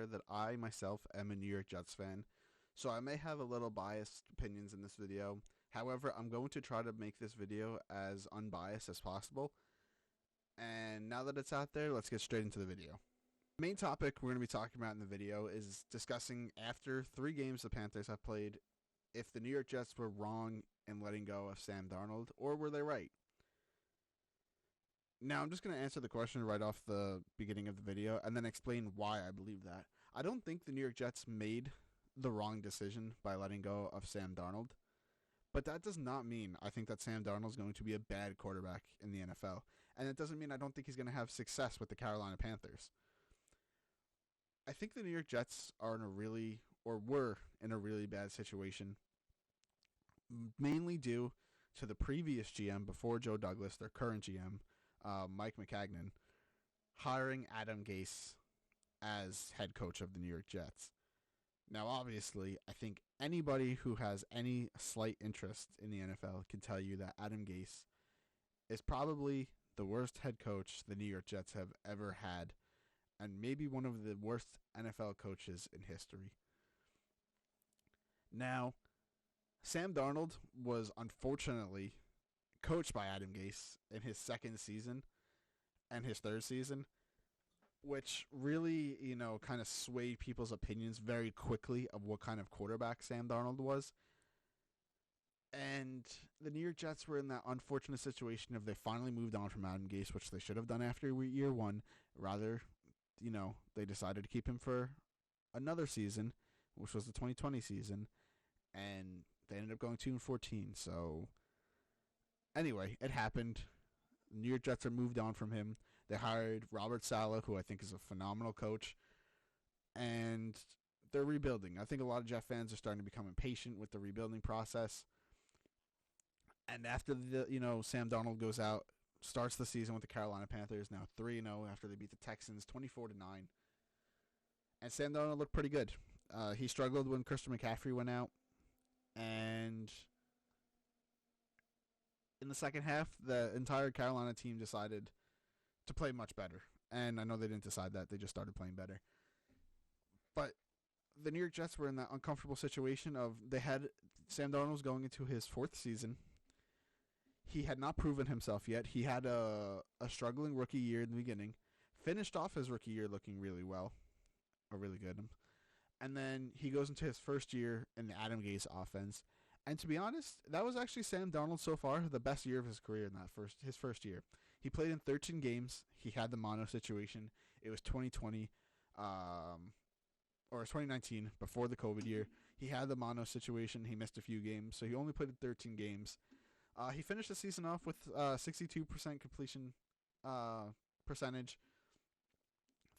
aware that I myself am a New York Jets fan, so I may have a little biased opinions in this video. However, I'm going to try to make this video as unbiased as possible. And now that it's out there, let's get straight into the video. The main topic we're going to be talking about in the video is discussing after 3 games the Panthers have played if the New York Jets were wrong in letting go of Sam Darnold, or were they right? Now, I'm just going to answer the question right off the beginning of the video and then explain why I believe that. I don't think the New York Jets made the wrong decision by letting go of Sam Darnold, but that does not mean I think that Sam Darnold is going to be a bad quarterback in the NFL, and it doesn't mean I don't think he's going to have success with the Carolina Panthers. I think the New York Jets are in a really, or were in a really bad situation, mainly due to the previous GM before Joe Douglas, their current GM, Mike McCagnon, hiring Adam Gase as head coach of the New York Jets. Now, obviously, I think anybody who has any slight interest in the NFL can tell you that Adam Gase is probably the worst head coach the New York Jets have ever had, and maybe one of the worst NFL coaches in history. Now, Sam Darnold was unfortunately coached by Adam Gase in his second season and his third season, which really, kind of swayed people's opinions very quickly of what kind of quarterback Sam Darnold was. And the New York Jets were in that unfortunate situation of they finally moved on from Adam Gase, which they should have done after year one. Rather, they decided to keep him for another season, which was the 2020 season, and they ended up going 2-14. So anyway, it happened. The New York Jets are moved on from him. They hired Robert Saleh, who I think is a phenomenal coach, and they're rebuilding. I think a lot of Jet fans are starting to become impatient with the rebuilding process. And after Sam Darnold goes out, starts the season with the Carolina Panthers, now 3-0 after they beat the Texans 24-9. And Sam Darnold looked pretty good. He struggled when Christian McCaffrey went out, and in the second half, the entire Carolina team decided to play much better. And I know they didn't decide that. They just started playing better. But the New York Jets were in that uncomfortable situation of they had Sam Darnold was going into his 4th season. He had not proven himself yet. He had a struggling rookie year in the beginning. Finished off his rookie year looking really well, or really good. And then he goes into his first year in the Adam Gase offense. And to be honest, that was actually Sam Darnold so far the best year of his career in his first year. He played in 13 games. He had the mono situation. It was 2020, or 2019 before the COVID year. He had the mono situation. He missed a few games, so he only played in 13 games. He finished the season off with 62% completion percentage,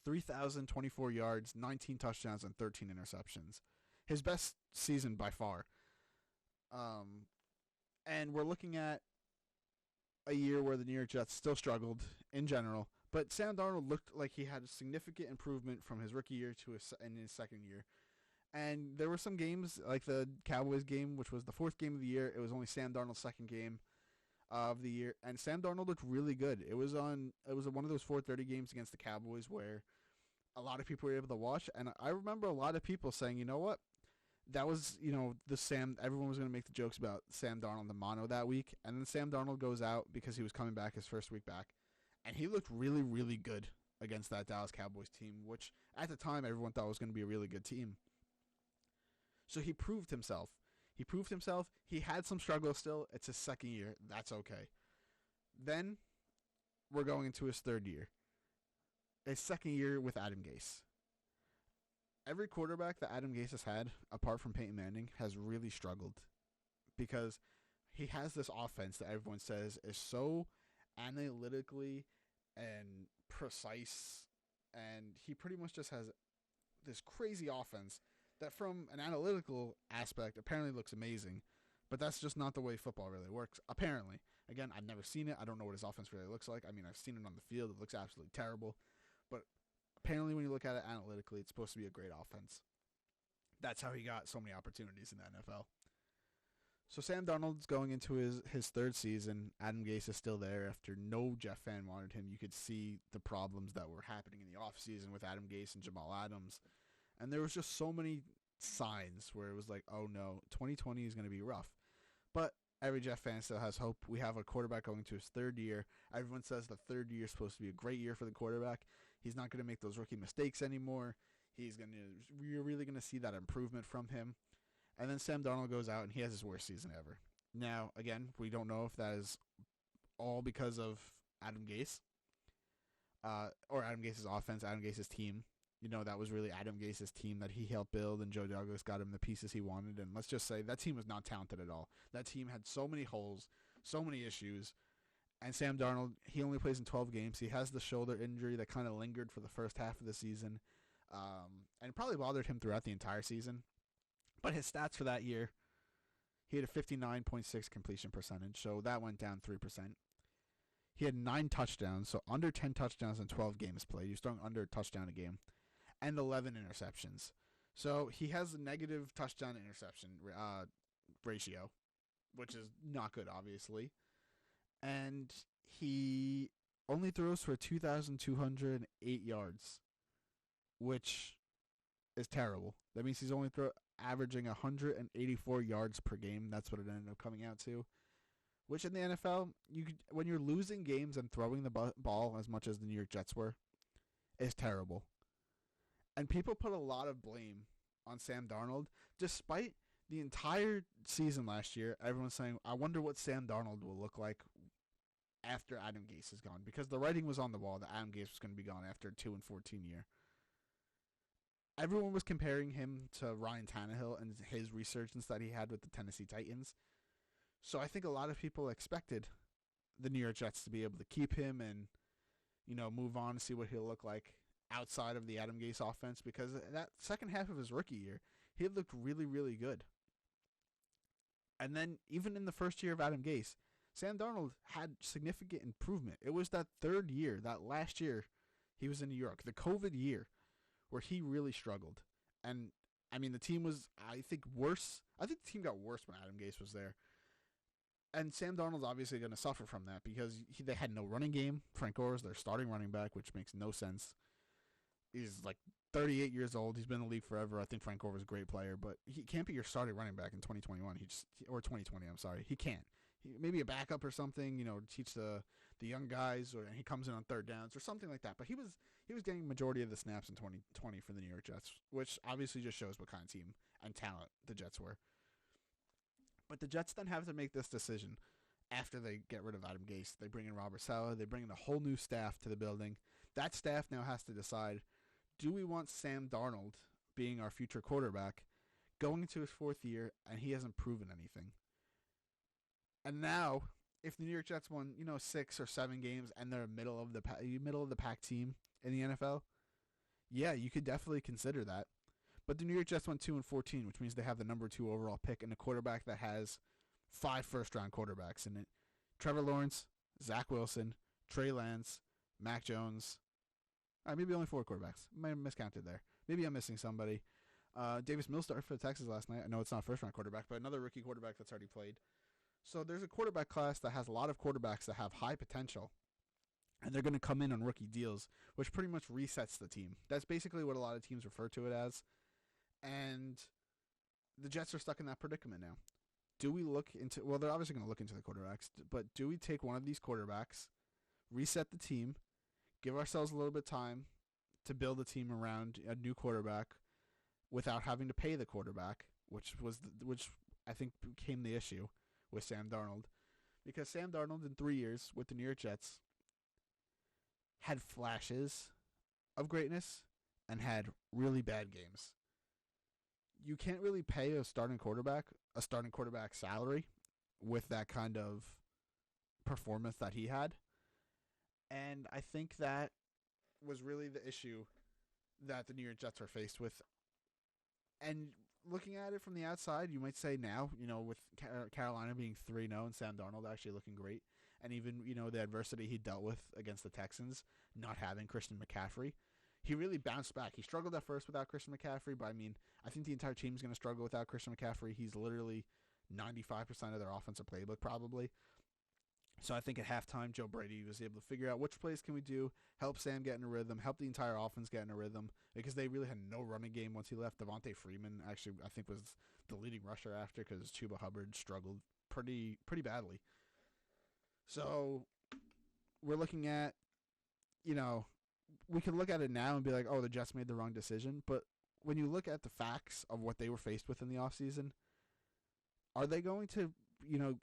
3,024 yards, 19 touchdowns, and 13 interceptions. His best season by far. And we're looking at a year where the New York Jets still struggled in general, but Sam Darnold looked like he had a significant improvement from his rookie year to his second year. And there were some games, like the Cowboys game, which was the 4th game of the year. It was only Sam Darnold's second game of the year, and Sam Darnold looked really good. It was one of those 4:30 games against the Cowboys where a lot of people were able to watch, and I remember a lot of people saying, you know what? That was, everyone was going to make the jokes about Sam Darnold the mono that week. And then Sam Darnold goes out because he was coming back his first week back. And he looked really, really good against that Dallas Cowboys team, which at the time everyone thought was going to be a really good team. So he proved himself. He had some struggle still. It's his second year. That's okay. Then we're going into his 3rd year. His second year with Adam Gase. Every quarterback that Adam Gase has had, apart from Peyton Manning, has really struggled because he has this offense that everyone says is so analytically and precise, and he pretty much just has this crazy offense that from an analytical aspect apparently looks amazing, but that's just not the way football really works, apparently. Again, I've never seen it. I don't know what his offense really looks like. I mean, I've seen it on the field. It looks absolutely terrible, but apparently, when you look at it analytically, it's supposed to be a great offense. That's how he got so many opportunities in the NFL. So Sam Darnold's going into his 3rd season. Adam Gase is still there after no Jet fan wanted him. You could see the problems that were happening in the offseason with Adam Gase and Jamal Adams. And there was just so many signs where it was like, oh no, 2020 is going to be rough. But every Jet fan still has hope. We have a quarterback going to his third year. Everyone says the third year is supposed to be a great year for the quarterback. He's not going to make those rookie mistakes anymore. We're really going to see that improvement from him. And then Sam Darnold goes out and he has his worst season ever. Now, again, we don't know if that is all because of Adam Gase, or Adam Gase's offense, Adam Gase's team. That was really Adam Gase's team that he helped build, and Joe Douglas got him the pieces he wanted. And let's just say that team was not talented at all. That team had so many holes, so many issues. And Sam Darnold, he only plays in 12 games. He has the shoulder injury that kind of lingered for the first half of the season, and it probably bothered him throughout the entire season. But his stats for that year, he had a 59.6 completion percentage, so that went down 3%. He had 9 touchdowns, so under 10 touchdowns in 12 games played. He was throwing under a touchdown a game. And 11 interceptions. So he has a negative touchdown-interception ratio, which is not good, obviously. And he only throws for 2,208 yards, which is terrible. That means he's only averaging 184 yards per game. That's what it ended up coming out to. Which in the NFL, when you're losing games and throwing the ball as much as the New York Jets were, is terrible. And people put a lot of blame on Sam Darnold, despite the entire season last year. Everyone's saying, I wonder what Sam Darnold will look like after Adam Gase is gone, because the writing was on the wall that Adam Gase was going to be gone after a 2-14 year. Everyone was comparing him to Ryan Tannehill and his resurgence that he had with the Tennessee Titans. So I think a lot of people expected the New York Jets to be able to keep him and, move on and see what he'll look like outside of the Adam Gase offense, because that second half of his rookie year, he looked really, really good. And then even in the first year of Adam Gase, Sam Darnold had significant improvement. It was that third year, that last year he was in New York, the COVID year, where he really struggled. And, the team was, I think, worse. I think the team got worse when Adam Gase was there. And Sam Darnold's obviously going to suffer from that because they had no running game. Frank Gore is their starting running back, which makes no sense. He's like 38 years old. He's been in the league forever. I think Frank Gore was a great player, but he can't be your starting running back in 2021. Or 2020, I'm sorry. He can't. Maybe a backup or something, teach the young guys, or he comes in on third downs or something like that. But he was getting majority of the snaps in 2020 for the New York Jets, which obviously just shows what kind of team and talent the Jets were. But the Jets then have to make this decision after they get rid of Adam Gase. They bring in Robert Saleh. They bring in a whole new staff to the building. That staff now has to decide, do we want Sam Darnold being our future quarterback going into his fourth year and he hasn't proven anything? And now, if the New York Jets won, 6 or 7 games and they're middle of the pack team in the NFL, yeah, you could definitely consider that. But the New York Jets went 2-14, which means they have the number 2 overall pick and a quarterback that has 5 first-round quarterbacks in it. Trevor Lawrence, Zach Wilson, Trey Lance, Mac Jones. Maybe only 4 quarterbacks. I might have miscounted there. Maybe I'm missing somebody. Davis Mills started for the Texans last night. I know it's not a first-round quarterback, but another rookie quarterback that's already played. So there's a quarterback class that has a lot of quarterbacks that have high potential, and they're going to come in on rookie deals, which pretty much resets the team. That's basically what a lot of teams refer to it as. And the Jets are stuck in that predicament now. Do we look into, well, they're obviously going to look into the quarterbacks, but do we take one of these quarterbacks, reset the team, give ourselves a little bit of time to build a team around a new quarterback without having to pay the quarterback, which I think became the issue with Sam Darnold, because Sam Darnold in 3 years with the New York Jets had flashes of greatness and had really bad games. You can't really pay a starting quarterback salary with that kind of performance that he had. And I think that was really the issue that the New York Jets are faced with. And looking at it from the outside, you might say now, with Carolina being 3-0 and Sam Darnold actually looking great, and even, the adversity he dealt with against the Texans, not having Christian McCaffrey, he really bounced back. He struggled at first without Christian McCaffrey, but I think the entire team is going to struggle without Christian McCaffrey. He's literally 95% of their offensive playbook probably. So I think at halftime, Joe Brady was able to figure out which plays can we do, help Sam get in a rhythm, help the entire offense get in a rhythm, because they really had no running game once he left. Devontae Freeman actually, I think, was the leading rusher after, because Chuba Hubbard struggled pretty badly. So we're looking at, you know, we can look at it now and be like, oh, the Jets made the wrong decision. But when you look at the facts of what they were faced with in the offseason, are they going to,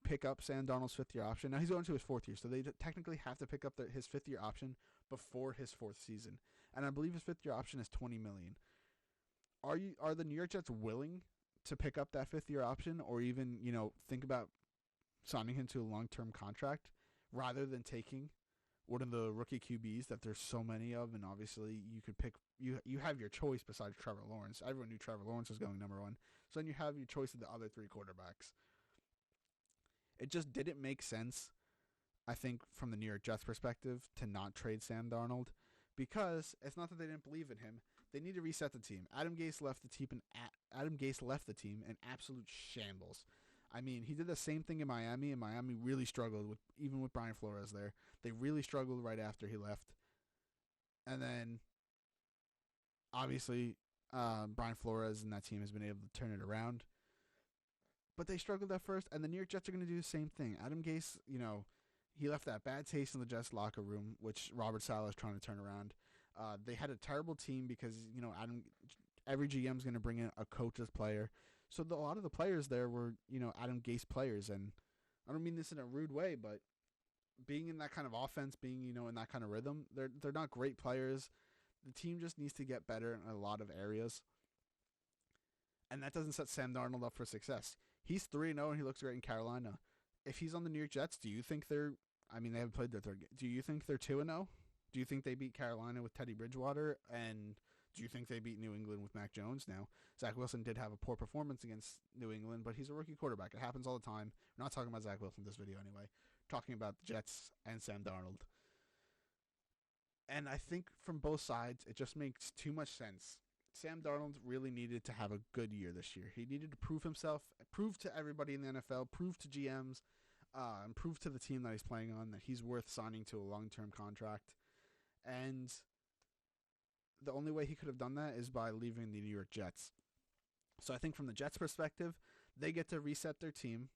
pick up Sam Darnold's fifth-year option? Now, he's going to his fourth year, so they technically have to pick up his fifth-year option before his fourth season. And I believe his fifth-year option is $20 million. Are the New York Jets willing to pick up that fifth-year option, or even, think about signing him to a long-term contract rather than taking one of the rookie QBs that there's so many of? And obviously you could pick, you have your choice besides Trevor Lawrence. Everyone knew Trevor Lawrence was going number one. So then you have your choice of the other three quarterbacks. It just didn't make sense, I think, from the New York Jets perspective, to not trade Sam Darnold, because it's not that they didn't believe in him. They need to reset the team. Adam Gase left the team in absolute shambles. I mean, he did the same thing in Miami, and Miami really struggled even with Brian Flores there. They really struggled right after he left. And then, obviously, Brian Flores and that team has been able to turn it around. But they struggled at first, and the New York Jets are going to do the same thing. Adam Gase, he left that bad taste in the Jets locker room, which Robert Saleh is trying to turn around. They had a terrible team because, every GM is going to bring in a coach as player. So a lot of the players there were, Adam Gase players. And I don't mean this in a rude way, but being in that kind of offense, being, in that kind of rhythm, they're not great players. The team just needs to get better in a lot of areas. And that doesn't set Sam Darnold up for success. He's 3-0 and he looks great in Carolina. If he's on the New York Jets, do you think they haven't played their third game. Do you think they're 2-0? Do you think they beat Carolina with Teddy Bridgewater? And do you think they beat New England with Mac Jones? Now, Zach Wilson did have a poor performance against New England, but he's a rookie quarterback. It happens all the time. We're not talking about Zach Wilson in this video anyway. We're talking about the Jets and Sam Darnold. And I think from both sides, it just makes too much sense. Sam Darnold really needed to have a good year this year. He needed to prove himself, prove to everybody in the NFL, prove to GMs, and prove to the team that he's playing on that he's worth signing to a long-term contract. And the only way he could have done that is by leaving the New York Jets. So I think from the Jets' perspective, they get to reset their team.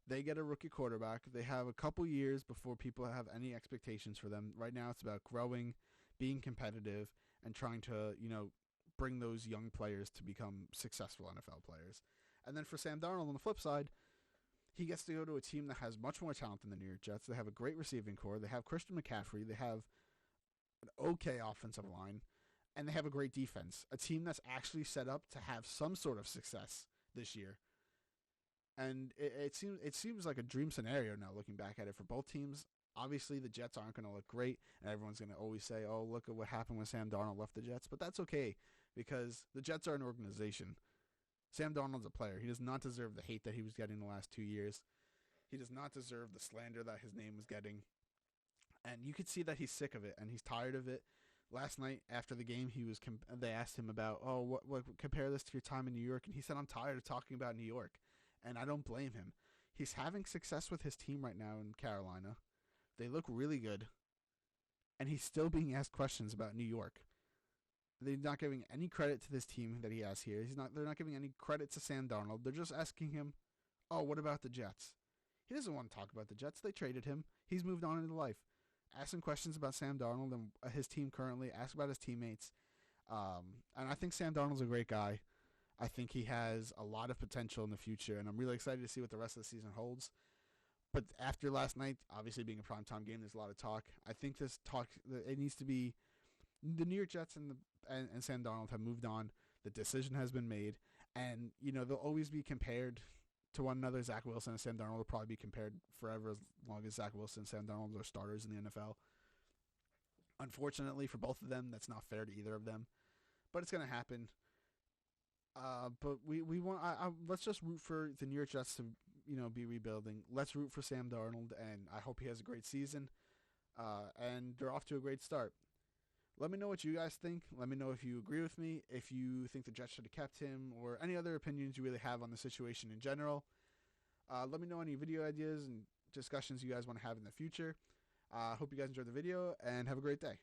They get a rookie quarterback. They have a couple years before people have any expectations for them. Right now it's about growing, being competitive, and trying to, bring those young players to become successful NFL players. And then for Sam Darnold on the flip side, he gets to go to a team that has much more talent than the New York Jets. They have a great receiving core. They have Christian McCaffrey. They have an okay offensive line. And they have a great defense. A team that's actually set up to have some sort of success this year. And it seems like a dream scenario now looking back at it for both teams. Obviously, the Jets aren't going to look great, and everyone's going to always say, oh, look at what happened when Sam Darnold left the Jets. But that's okay, because the Jets are an organization. Sam Darnold's a player. He does not deserve the hate that he was getting the last 2 years. He does not deserve the slander that his name was getting. And you could see that he's sick of it, and he's tired of it. Last night, after the game, they asked him about, what compare this to your time in New York, and he said, I'm tired of talking about New York. And I don't blame him. He's having success with his team right now in Carolina. They look really good. And he's still being asked questions about New York. They're not giving any credit to this team that he has here. They're not giving any credit to Sam Darnold. They're just asking him, oh, what about the Jets? He doesn't want to talk about the Jets. They traded him. He's moved on into life. Ask him questions about Sam Darnold and his team currently. Ask about his teammates. And I think Sam Darnold's a great guy. I think he has a lot of potential in the future, and I'm really excited to see what the rest of the season holds. But after last night, obviously being a primetime game, there's a lot of talk. I think this talk, it needs to be, the New York Jets and Sam Darnold have moved on. The decision has been made, and they'll always be compared to one another. Zach Wilson and Sam Darnold will probably be compared forever as long as Zach Wilson and Sam Darnold are starters in the NFL. Unfortunately for both of them, that's not fair to either of them, but it's going to happen. But we want. Let's just root for the New York Jets to be rebuilding. Let's root for Sam Darnold, and I hope he has a great season. And they're off to a great start. Let me know what you guys think. Let me know if you agree with me, if you think the Jets should have kept him, or any other opinions you really have on the situation in general. Let me know any video ideas and discussions you guys want to have in the future. Hope you guys enjoyed the video and have a great day.